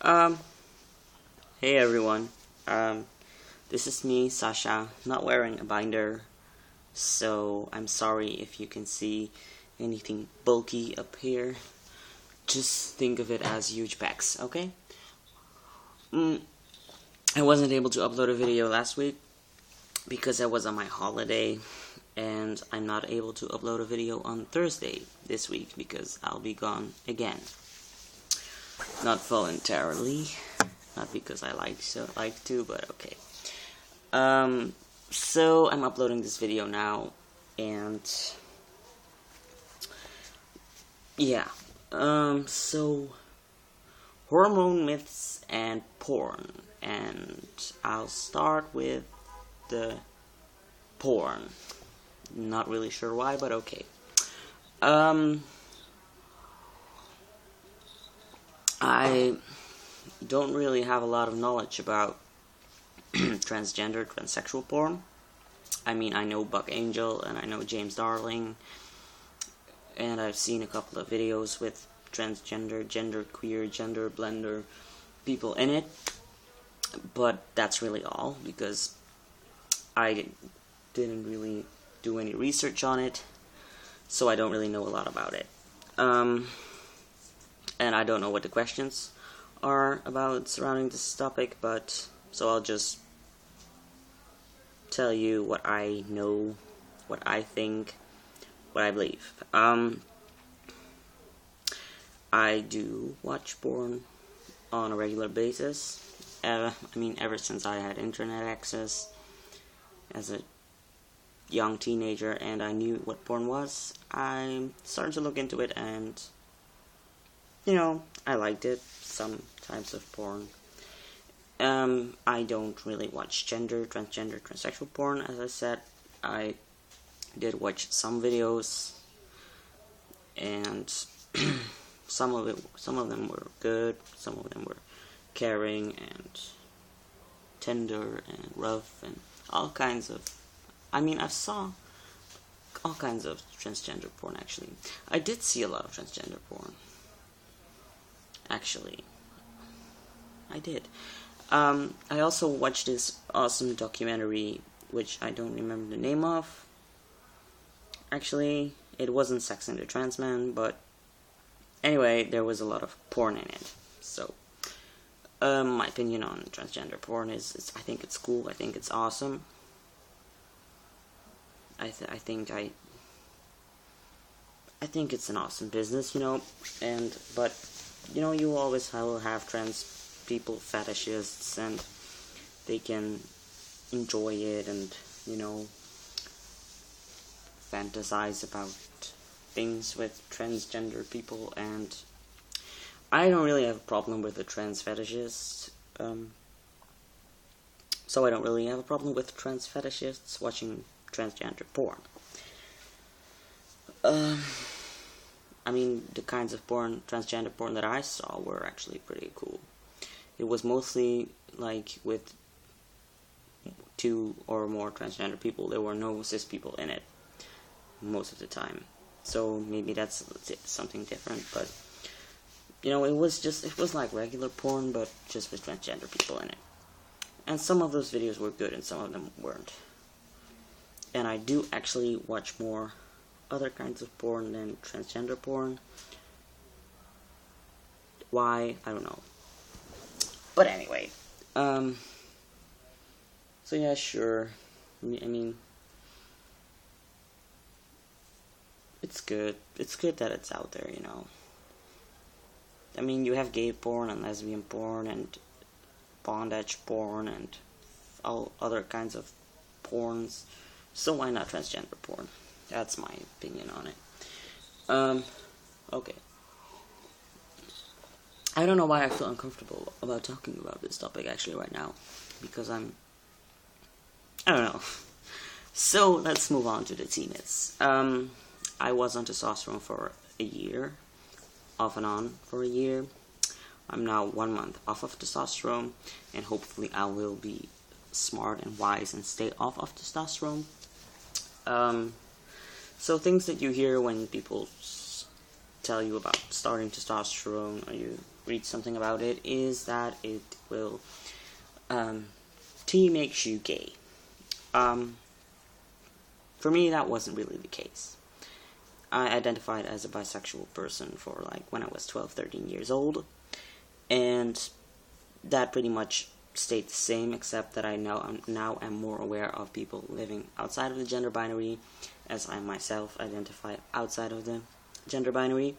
Um, hey everyone. This is me, Sasha, not wearing a binder, so I'm sorry if you can see anything bulky up here. Just think of it as huge pecs, okay? I wasn't able to upload a video last week because I was on my holiday, and I'm not able to upload a video on Thursday this week because I'll be gone again. Not voluntarily, not because I like to, but okay. So I'm uploading this video now, and yeah. So hormone myths and porn, and I'll start with the porn. Not really sure why, but okay. I don't really have a lot of knowledge about transgender, transsexual porn. I mean, I know Buck Angel and I know James Darling, and I've seen a couple of videos with transgender, genderqueer, gender blender people in it, but that's really all because I didn't really do any research on it, so I don't really know a lot about it. And I don't know what the questions are about surrounding this topic, but so I'll just tell you what I know, what I think, what I believe. I do watch porn on a regular basis. Ever since I had internet access as a young teenager and I knew what porn was, I started to look into it, and I liked it, some types of porn. I don't really watch transgender, transsexual porn, as I said. I did watch some videos, and some of them were good, some of them were caring and tender and rough and all kinds of, I saw all kinds of transgender porn, actually. I did see a lot of transgender porn. Actually, I did. I also watched this awesome documentary, which I don't remember the name of. Actually, it wasn't Sex and the Trans Man, but anyway, there was a lot of porn in it. So, my opinion on transgender porn is I think it's cool. I think it's awesome. I think it's an awesome business, but you always will have trans people fetishists, and they can enjoy it and, fantasize about things with transgender people, and I don't really have a problem with the trans fetishists, so I don't really have a problem with trans fetishists watching transgender porn. The kinds of porn, transgender porn that I saw were actually pretty cool. It was mostly like with 2 or more transgender people. There were no cis people in it most of the time. So maybe that's something different, but it was like regular porn, but just with transgender people in it. And some of those videos were good and some of them weren't. And I do actually watch more other kinds of porn than transgender porn. Why? I don't know. But anyway, so yeah, sure. It's good. It's good that it's out there, you have gay porn and lesbian porn and bondage porn and all other kinds of porns. So why not transgender porn? That's my opinion on it. Okay. I don't know why I feel uncomfortable about talking about this topic actually right now, because I don't know. So let's move on to the T-myths. I was on testosterone for a year, off and on for a year. I'm now 1 month off of testosterone, and hopefully I will be smart and wise and stay off of testosterone. So things that you hear when people tell you about starting testosterone, or you read something about it, is that it will T makes you gay. For me, that wasn't really the case. I identified as a bisexual person for like when I was 12, 13 years old, and that pretty much stayed the same, except that I now am more aware of people living outside of the gender binary, as I myself identify outside of the gender binary.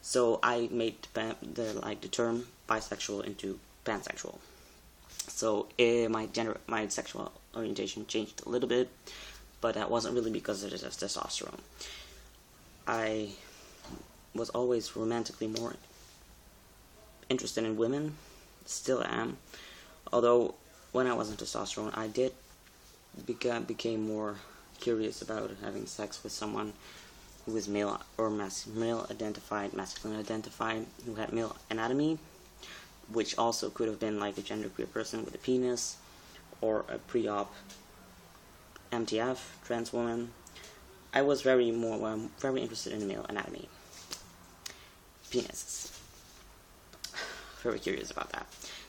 So I made the term bisexual into pansexual. So my sexual orientation changed a little bit, but that wasn't really because of the testosterone. I was always romantically more interested in women, still am. Although when I was on testosterone, I did became more curious about having sex with someone who was male or male identified, masculine identified, who had male anatomy, which also could have been like a genderqueer person with a penis, or a pre-op MTF trans woman. I was very interested in male anatomy, penises. Very curious about that.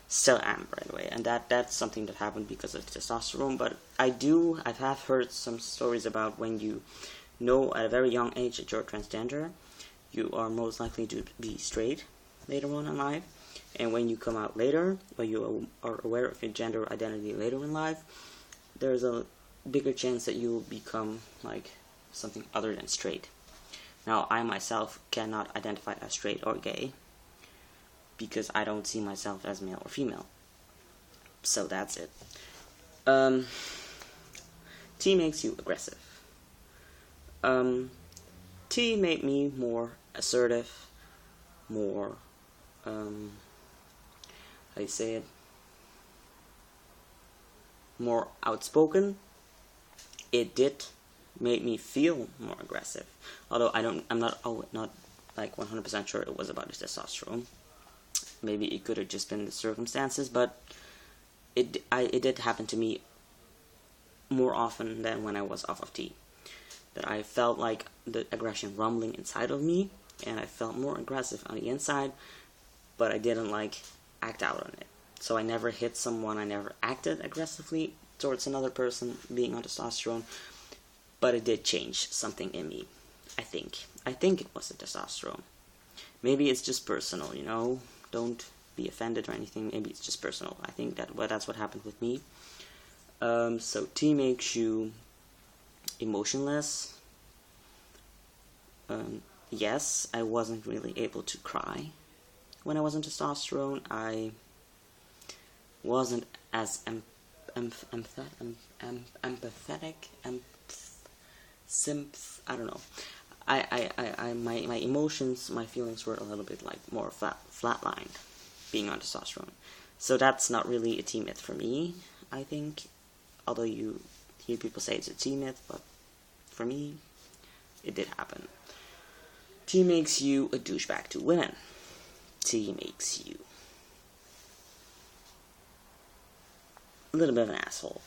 Still am, by the way, and that's something that happened because of testosterone. But I have heard some stories about when you know at a very young age that you're transgender, you are most likely to be straight later on in life, and when you come out later, or you are aware of your gender identity later in life, there's a bigger chance that you will become like something other than straight. Now, I myself cannot identify as straight or gay, because I don't see myself as male or female. So that's it. T makes you aggressive. T made me more assertive, more, how do you say it? More outspoken. It did make me feel more aggressive. Although I'm not like 100% sure it was about the testosterone. Maybe it could have just been the circumstances, but it did happen to me more often than when I was off of T. That I felt like the aggression rumbling inside of me, and I felt more aggressive on the inside, but I didn't like act out on it. So I never hit someone, I never acted aggressively towards another person being on testosterone, but it did change something in me, I think. I think it was the testosterone. Maybe it's just personal, you know? Don't be offended or anything. Maybe it's just personal. I think that's what happened with me. So T makes you emotionless. Yes, I wasn't really able to cry when I was on testosterone. I wasn't as empathetic. I don't know. My emotions, my feelings were a little bit like more flatlined being on testosterone. So that's not really a T myth for me, I think. Although you hear people say it's a T myth, but for me, it did happen. T makes you a douchebag to women. T makes you a little bit of an asshole.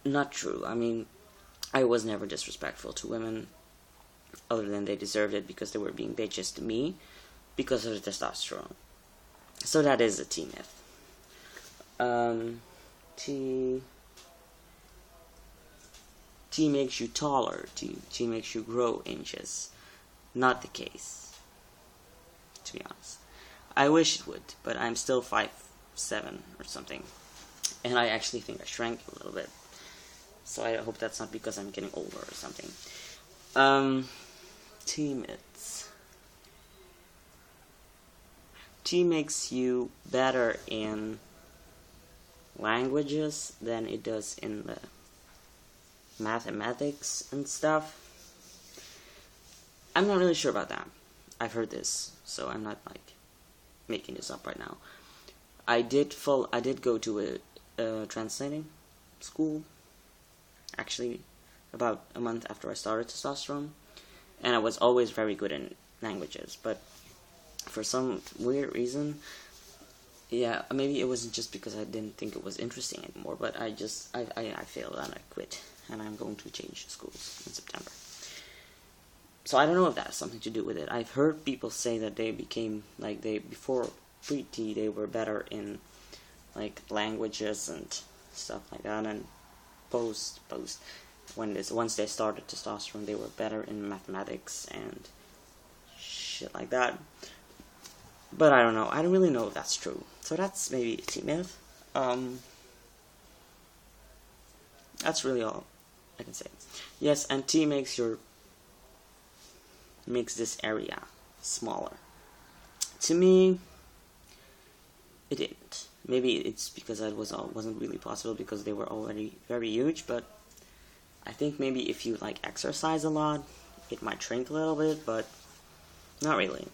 Not true. I mean, I was never disrespectful to women, other than they deserved it because they were being bitches to me because of the testosterone. So that is a T myth. T makes you taller. T makes you grow inches. Not the case, to be honest. I wish it would, but I'm still 5'7" or something. And I actually think I shrank a little bit. So I hope that's not because I'm getting older or something. T myths. T makes you better in languages than it does in the mathematics and stuff. I'm not really sure about that. I've heard this, so I'm not like making this up right now. I did go to a translating school, actually, about a month after I started testosterone, and I was always very good in languages, but for some weird reason, yeah, maybe it wasn't just because I didn't think it was interesting anymore, but I failed and I quit, and I'm going to change schools in September. So I don't know if that has something to do with it. I've heard people say that they became, like, before pre-T, they were better in, like, languages and stuff like that, and once they started testosterone, they were better in mathematics and shit like that. But I don't know. I don't really know if that's true. So that's maybe a T myth. That's really all I can say. Yes, and T makes this area smaller. To me, it didn't. Maybe it's because it wasn't really possible because they were already very huge, but I think maybe if you like exercise a lot, it might shrink a little bit, but not really.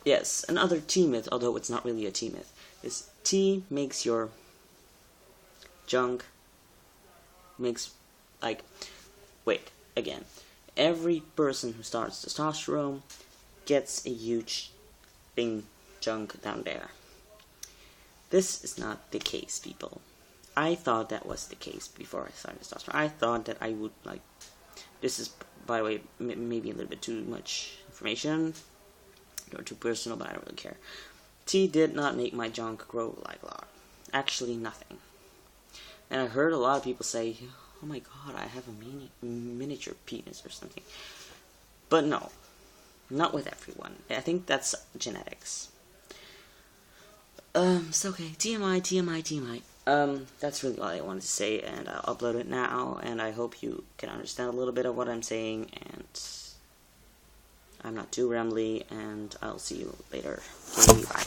Yes, another T myth, although it's not really a T myth, is T makes your junk every person who starts testosterone gets a huge big junk down there. This is not the case, people. I thought that was the case before I started testosterone. I thought that I would, like, this is, by the way, maybe a little bit too much information, or too personal, but I don't really care. T did not make my junk grow like a lot. Actually, nothing. And I heard a lot of people say, oh my god, I have a miniature penis or something. But no, not with everyone. I think that's genetics. So okay, TMI. That's really all I wanted to say, and I'll upload it now, and I hope you can understand a little bit of what I'm saying, and I'm not too rambly, and I'll see you later. Okay, bye.